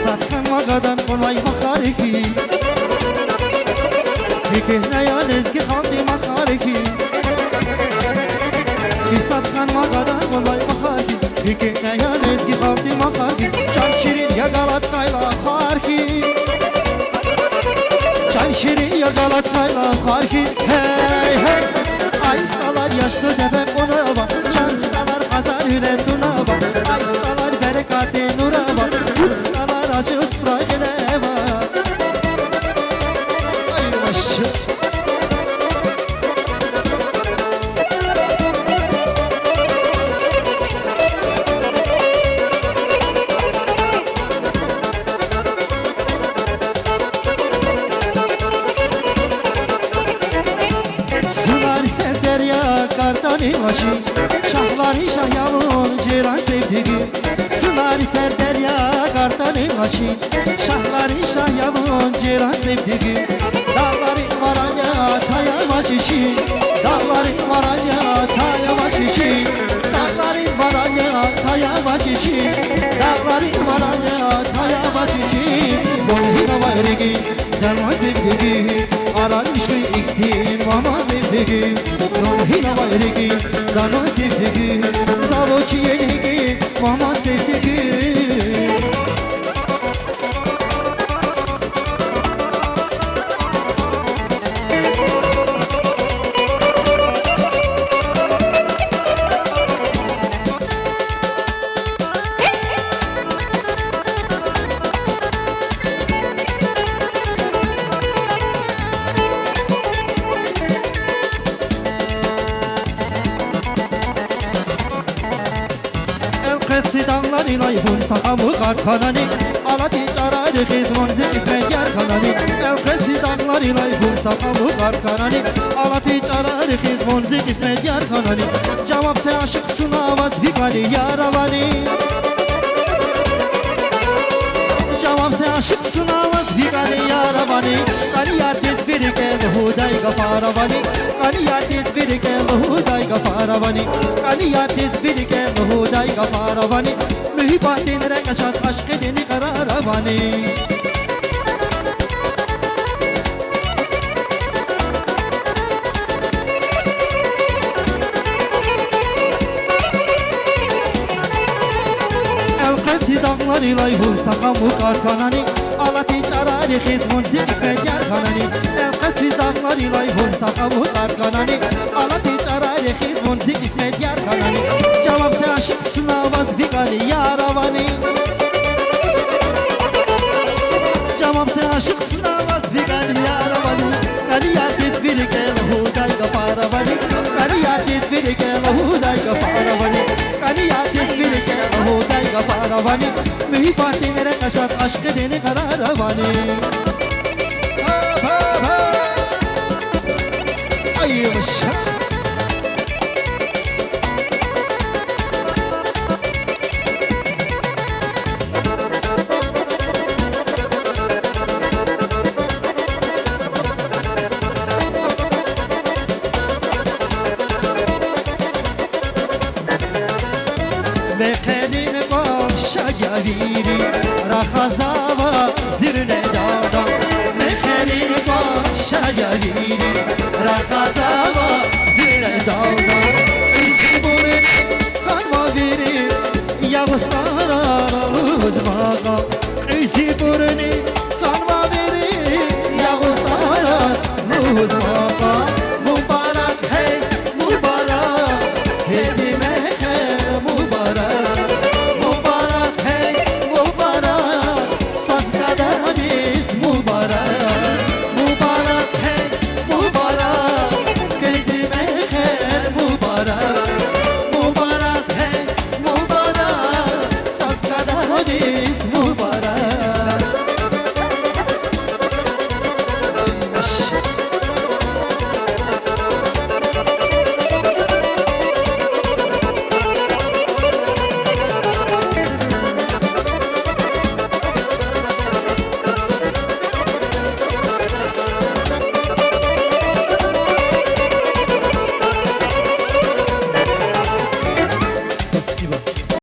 Satkan magadan kolay makareki Hikehne ya nezgi haldi makareki Satkan magadan kolay makareki Hikehne ya nezgi haldi makareki Can şirin ya Galatayla karki Can şirin ya Galatayla karki Hey hey Aystalar yaşlı tepem ona bak Çanstalar hazar hüle duna bak Aystalar berekati nura bak Kutstalar acı ıspra ile bak Ay maşallah Ser derya kardan ilaşı Şahları şahyavun ceylan sevdiği Sunar ser derya kardan ilaşı Şahları şahyavun ceylan sevdiği Dağları varanya tayamaç işi Dağları varanya tayamaç işi Dağları varanya tayamaç işi Dağları varanya tayamaç işi Boyuna vayregi derma sevdiği Aranmışkı iktin mama sevdiği Non hina vayregi dano sevdiği Zavoçi yenigi mama sevdiği Dağlar ilayhun sakamı karkanani Ala ticarari hizmon zikismet yar kanani El kesi dağlar ilayhun sakamı karkanani Ala ticarari hizmon zikismet yar kanani Cevap se aşıksın avaz vikali yaravani Cevap se aşıksın avaz vikali yaravani Kani yar tiz birike huday gafaravani Kani yar tiz birike huday gafaravani Kani yar tiz birike huday gafaravani Mühibatin rekaşas aşk edini kararavani El-Qesi dağlar ilayhun sakamı karkanani Ala ticarari hizmun zikismet yar kanani El-Qesi dağlar ilayhun sakamı karkanani Ala ticarari hizmun zikismet yar kanani Cevap se aşıksın avaz vikali yaravani Cevap se aşıksın avaz vikali yaravani Kani ya tiz birike huday gafaravani Kani ya tiz birike huday gafaravani Kani ya tiz birike huday gafaravani Mühibatin rekaşas aşkı deni kararavani Hop hop hop Aymış Bekelin kol şacaviri Rakhazava zirne dağda Bekelin kol şacaviri Rakhazava zirne dağda İzi bulun kanma verir Yağıstan aralı hızmağa İzi burni